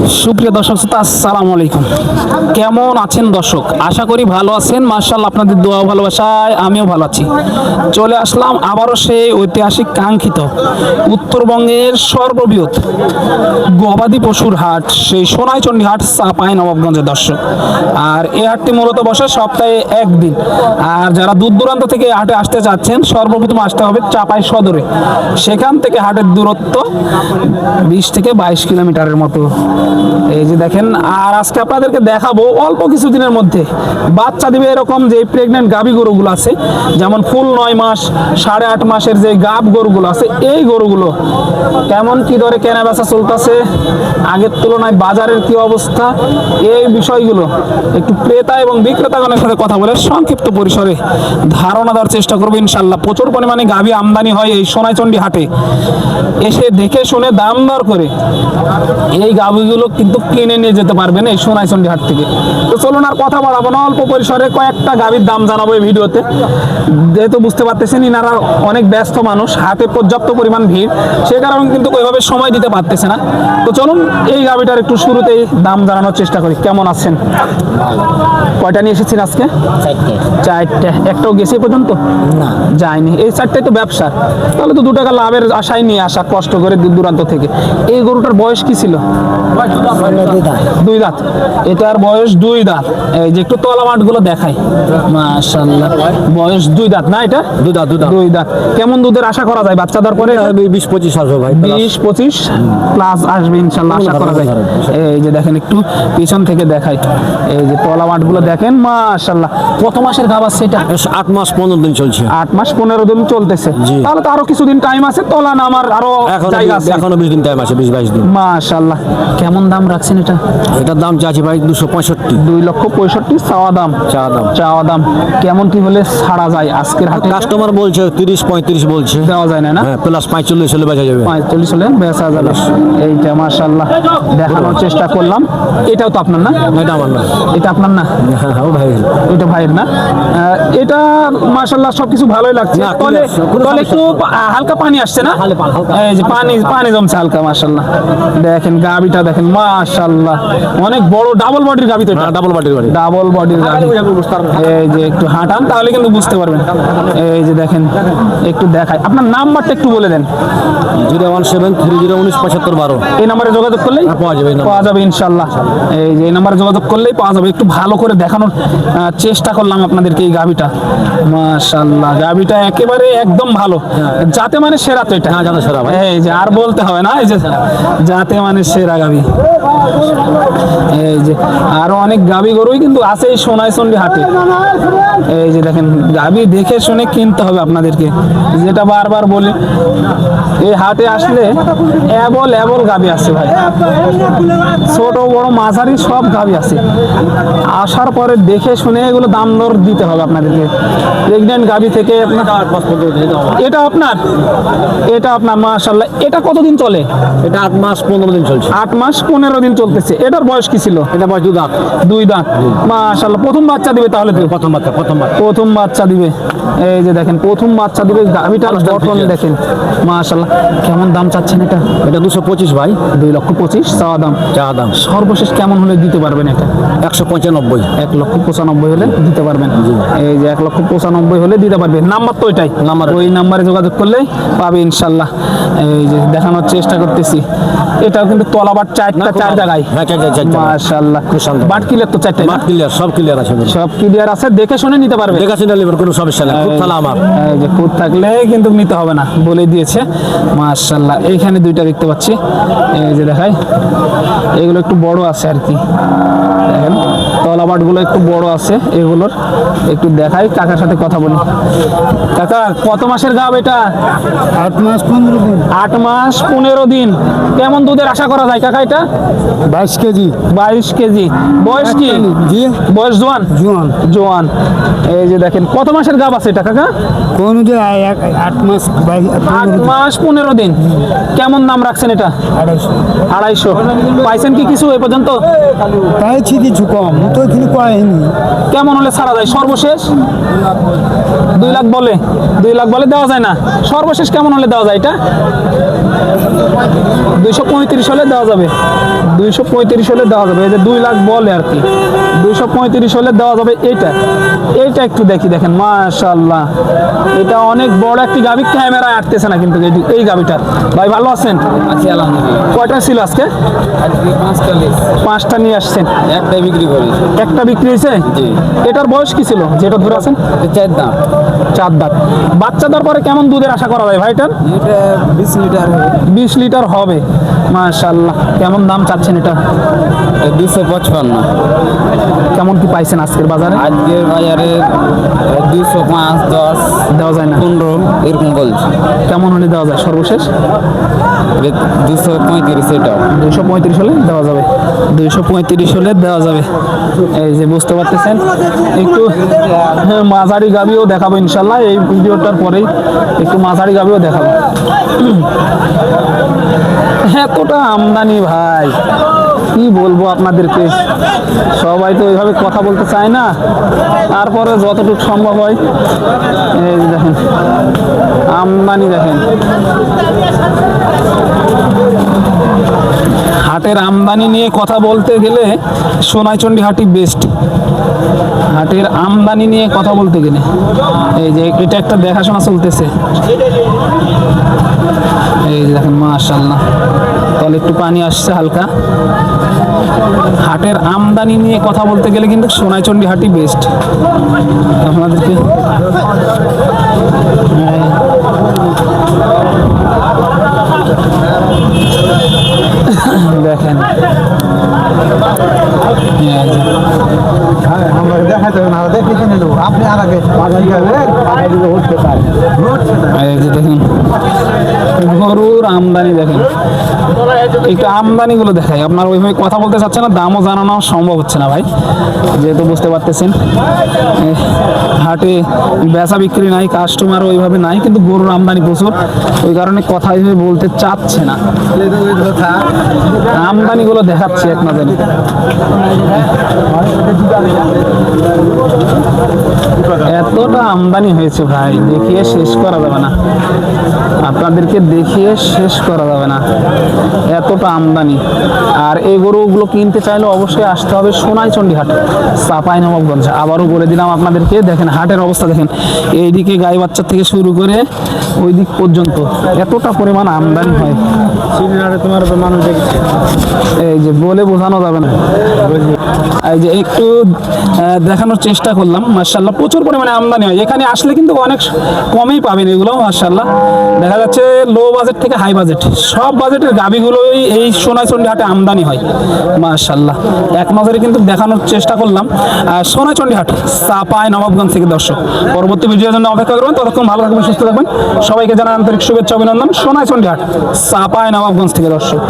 সুপ্রিয় দর্শক শ্রোতা, আসসালামু আলাইকুম। কেমন আছেন দর্শক? আশা করি ভালো আছেন। মাশাআল্লাহ, আপনাদের দোয়া ভালোবাসায় আমিও ভালো আছি। চলে আসলাম আবারও সেই ঐতিহাসিক কাঙ্ক্ষিত উত্তরবঙ্গের সর্ববৃহৎ গবাদি পশুর হাট, সেই সোনাইচন্ডী হাট, চাঁপাইনবাবগঞ্জের দর্শক। আর এই হাটটি মূলত বসে সপ্তাহে একদিন। আর যারা দূর দূরান্ত থেকে এই হাটে আসতে চাচ্ছেন, সর্বপ্রথম আসতে হবে চাঁপাই সদরে। সেখান থেকে হাটের দূরত্ব 20 থেকে 22 কিলোমিটারের মতো। এই যে দেখেন, আর আজকে আপনাদেরকে দেখাবো অল্প কিছুদিনের মধ্যে বাচ্চা দিবে এরকম যে প্রেগনেন্ট গাভী গরুগুলো আছে, যেমন ফুল 9 মাস 8.5 মাসের যে গাব গরুগুলো আছে, এই গরুগুলো কেমন কি দরে কেনা বেচা চলতেছে, আগের তুলনায় বাজারের কি অবস্থা, এই বিষয়গুলো একটু ক্রেতা এবং বিক্রেতাগণের সাথে কথা বলে সংক্ষিপ্ত পরিসরে ধারণা দেওয়ার চেষ্টা করবো ইনশাল্লাহ। প্রচুর পরিমাণে গাভী আমদানি হয় এই সোনাইচন্ডী হাটে। এসে দেখে শুনে দাম দর করে এই গাভীগুলো কিন্তু কিনে নিয়ে যেতে পারবেন এই সোনাইচন্ডী হাট থেকে। তো চলুন আর কথা বাড়াবো না, অল্প পরিসরে কয়েকটা গাভীর দাম জানাবো এই ভিডিওতে। যেহেতু বুঝতে পারতেছেন ইনারা অনেক ব্যস্ত মানুষ, হাতে পর্যাপ্ত পরিমাণ ভিড়, সে কারণে কিন্তু ওইভাবে সময় দিতে পারতেছে না। তো চলুন এই গাভীটার একটু শুরুতেই দাম জানানোর চেষ্টা করি। কেমন আছেন? কয়টা নিয়ে এসেছেন আজকে? চারটে। একটাও গেছে পর্যন্ত? না, যায়নি। এই চারটাই তো ব্যবসা, তাহলে তো 2 টাকা লাভের আশায় নিয়ে আসা, কষ্ট করে দূর দূরান্ত থেকে। এই গরুটার বয়স কি ছিল? 2 দাঁত। এটার বয়স 2 দাঁত। এই যে একটু তলা মাঠগুলো দেখাই, মাশাআল্লাহ, বয়স 2 দাঁত না? এটা 2 দাঁত। কেমন দুধের আশা করা যায় বাচ্চা দেওয়ার পরে? 20-25 আসবে ভাই, 20-25 প্লাস আসবে ইনশাআল্লাহ, আশা করা যায়। এই যে দেখেন, একটু পিছন থেকে দেখাই, এই যে তলা মাঠগুলো দেখেন, মাশাআল্লাহ। কত মাসের গাভ আছে এটা? 8 মাস 15 দিন চলছে। 8 মাস 15 দিন চলতেছে। তাহলে তো আরো কিছুদিন টাইম আছে, তলা নামার আরো জায়গা আছে। এখনো 20 দিন টাইম আছে, 20-22 দিন। মাশাআল্লাহ। কেমন দাম রাখছেন এটা? এটার দাম চাচ্ছি ভাই 265। 2,65,000 চাওয়া দাম। চাওয়া দাম কেমন কি হলে ছাড়া যায় আজকের হাটে? কাস্টমার বলছে 30-35 বলছে, দেওয়া যায় না? না, প্লাস 45 হলে বেচা যাবে। 45 হলে বেচা যাবে। এইটা মাশাআল্লাহ দেখানোর চেষ্টা করলাম। এটাও তো আপনার না? এটা আমার না। এটা আপনার না? হ্যাঁ, ও ভাই, এটা ভাইয়ের না? এটা মাশাআল্লাহ সবকিছু ভালোই লাগছে। তলে একটু হালকা পানি আসছে না? এই যে পানি জমছে হালকা। মাশাআল্লাহ দেখেন গাবিটা দেখেন, মাশাআল্লাহ অনেক বড় ডাবল বডির গাবি। তো ডাবল বডির গাড়ি, ডাবল বডির গাবি। এই যে একটু হাঁটান, তাহলে কিন্তু বুঝতে পারবেন। এই যে দেখেন, একটু দেখাই। আপনার নাম্বারটা একটু বলে দেন। 01730197512। এই নম্বরে যোগাযোগ করলেই পাওয়া যাবে ইনশাআল্লাহ। এই যে এই নম্বরে যোগাযোগ করলেই পাওয়া যাবে। একটু ভালো করে দেখানোর চেষ্টা করলাম আপনাদেরকে এই গাবিটা। মাশাআল্লাহ গাবিটা একেবারে একদম ভালো, যাতে মানে সেরা। তো এটা যাতে সেরা ভাই, এই যে আর বলতে হবে না, এই যে যাতে মানে সেরা গাবি। এই যে আরো অনেক গাবি গরুই কিন্তু আছে এই সোনাইচন্ডী হাটে। এই যে দেখেন, গাবি দেখে শুনে কিনতে হবে আপনাদেরকে, যেটা বারবার বলি। এই হাটে আসলে এবল গাবি আছে ভাই, ছোট বড় মাঝারি সব গাবি আছে। আসার পরে দেখে শুনে এগুলো দাম দর দিতে হবে আপনাদেরকে। প্রেগনেন্ট গাবি থেকে এটা আপনার মাশাআল্লাহ। এটা কতদিন চলে? এটা 8 মাস 15 দিন চলছে। 8 মাস 15 দিন চলতেছে। এটার বয়স কি ছিল? এটা বয়স 2 দাঁত। 2 দাঁত। মাশাআল্লাহ প্রথম বাচ্চা দিবে তাহলে? তো প্রথম বাচ্চা দিবে। এই যে দেখেন, প্রথম বাচ্চা দিবে। গাভিটার গঠন দেখেন, মাশাআল্লাহ। কেমন দাম চাচ্ছেন এটা? এটা 225 ভাই। 2,25,000 চাওয়া দাম। সর্বশেষ কেমন হলে দিতে পারবেন এটা? 195। 1,95,000 হলে দিতে পারবেন। এই যে 1,95,000 হলে দিতে পারবেন। নাম্বার তো ওইটাই, ওই নাম্বারে যোগাযোগ করলেই পাবে ইনশাআল্লাহ। এই যে দেখানোর চেষ্টা করতেছি। এটাও কিন্তু তলাবার 4 জায়গায়। মাশাআল্লাহ বাট ক্লিয়ার তো 4টাই? বাট ক্লিয়ার, সব ক্লিয়ার আছে, সব ক্লিয়ার আছে। দেখে শুনে নিতে পারবে? দেখে শুনে নেবেন, কোনো সমস্যা নেই। খুব থালা আমার, এই যে খুদ থাকলে কিন্তু নিতে হবে না, বলে দিয়েছে। মাশাআল্লাহ এইখানে 2টা দেখতে পাচ্ছি। এই যে দেখাই, এগুলো একটু বড় আছে আর কি। দেখেন তলাবাটগুলো একটু বড় আছে এগুলোর। একটু দেখাই, কাকার সাথে কথা বলি। কাকা, কত মাসের গাব এটা? 8 মাস 15 দিন। 8 মাস 15 দিন। কেমন দুধের আশা করা যায় কাকা এটা? 22 কেজি। 22 কেজি। বয়স কি? জি, বয়স জোয়ান। এই যে দেখেন, কত মাসের গাব আছে এটা কাকা? কোন যে 8 মাস 8 মাস 15 দিন। কেমন দাম রাখছেন এটা? 250। পাইছেন কি কিছু এ পর্যন্ত? পাইছি কিছু কম, তো এখানে পাইনি। কেমন হলে ছাড়া যায় সর্বশেষ? 2 লাখ বলে? 2 লাখ বলে দেওয়া যায় না? সর্বশেষ কেমন হলে দেওয়া যায় এটা? 235 হলে দেওয়া যাবে, 235 হলে দেওয়া যাবে। এই যে 2 লাখ বলে আর কি, 235 হলে দেওয়া যাবে। এইটা একটু দেখেন মাশাআল্লাহ, এটা অনেক বড় একটি গাভী, ক্যামেরায় আসতেছে না কিন্তু এই গাভীটার। ভাই ভালো আছেন? আছি আলহামদুলিল্লাহ। কয়টা ছিল আজকে? আজকে 5টা লিস, 5টা নিয়ে আসছেন, একটাই বিক্রি করি। একটা বিক্রি হয়েছে। জি। এটার বয়স কি ছিল যেটা ধরে আছেন? 4 দাম। 4 দাঁত। বাচ্চা দেওয়ার পরে কেমন দুধের আশা করা যায় ভাইটার? এটা 20 লিটার হবে। 20 লিটার হবে মাশাআল্লাহ। কেমন দাম চাচ্ছেন এটা? 255। কেমন কি পাইছেন আজকের বাজারে? আজকের বাজারে 205, 10, দেওয়া যায় না, 15 এরকম বলছে। কেমন হলে দেওয়া যায় সর্বশেষ? 235 এটা। 235 হলে দেওয়া যাবে, 235 হলে দেওয়া যাবে। এই যে বুঝতে পারতেছেন, একটু মাঝারি গাভিও দেখাবো ইনশাল্লাহ এই ভিডিওটার পরেই, একটু মাঝারি গাভিও দেখাবো। এতটা আমদানি ভাই, কি বলবো আপনাদেরকে, সবাই তো ওইভাবে কথা বলতে চায় না, তারপরে যতটুকু সম্ভব হয়। এই যে দেখেন আমদানি, দেখেন হাটের আমদানি নিয়ে কথা বলতে গেলে সোনাইচন্ডী হাটই বেস্ট। হাটের আমদানি নিয়ে কথা বলতে গেলে এই যে এটা একটা দেখাশোনা চলতেছে। এই যে দেখেন মাশাআল্লাহ, তাহলে একটু পানি আসছে হালকা। হাটের আমদানি নিয়ে কথা বলতে গেলে কিন্তু সোনাইচন্ডী হাটই বেস্ট আপনাদেরকে। দেখেন আমরা দেখাতে হবে না, দেখে কিনে নেবো। আপনি আর আগে এই যে দেখেন গরুর আমদানি, দেখেন একটু আমদানি গুলো দেখাই। আপনার ওইভাবে কথা বলতে চাচ্ছে না, দামও জানানো সম্ভব হচ্ছে না ভাই, যেহেতু বুঝতে পারতেছেন হাটে বেচা বিক্রি নাই, কাস্টমার ওইভাবে নাই, কিন্তু গরুর আমদানি প্রচুর, ওই কারণে কথা এইভাবে বলতে চাচ্ছে না। আমদানি গুলো দেখাচ্ছে এক নজরে। এতটা আমদানি হয়েছে ভাই, দেখিয়ে শেষ করা যাবে না, আপনাদেরকে দেখিয়ে শেষ করা যাবে না, এতটা আমদানি। আর এই গরুগুলো কিনতে চাইলে অবশ্যই আসতে হবে সোনাইচন্ডী হাট, চাঁপাইনবাবগঞ্জ। আবারও বলে দিলাম আপনাদেরকে, দেখেন হাটের অবস্থা দেখেন, এইদিকে গাই বাচ্চা থেকে শুরু করে ওই দিক পর্যন্ত এতটা পরিমাণ আমদানি হয়। তোমার মানুষ দেখছে, এই যে বলে বোঝানো যাবে না। এই যে একটু দেখানোর চেষ্টা করলাম, মাশাআল্লাহ প্রচুর পরিমাণে আমদানি হয়। এখানে আসলে কিন্তু অনেক কমেই পাবেন এগুলো মাশাআল্লাহ। দেখা যাচ্ছে লো বাজেট থেকে হাই বাজেট সব বাজেটের গাভিগুলোই এই সোনাইচন্ডী হাটে আমদানি হয় মাশাআল্লাহ। এক নজরে কিন্তু দেখানোর চেষ্টা করলাম সোনাইচন্ডী হাট, চাঁপাইনবাবগঞ্জ থেকে। দর্শক পরবর্তী ভিডিওর জন্য অপেক্ষা করবেন, ততক্ষণ ভালো থাকবেন, সুস্থ থাকবেন। সবাইকে জানাই আন্তরিক শুভেচ্ছা, অভিনন্দন। সোনাইচন্ডী হাট, চাঁপাইনবাবগঞ্জ থেকে দর্শক।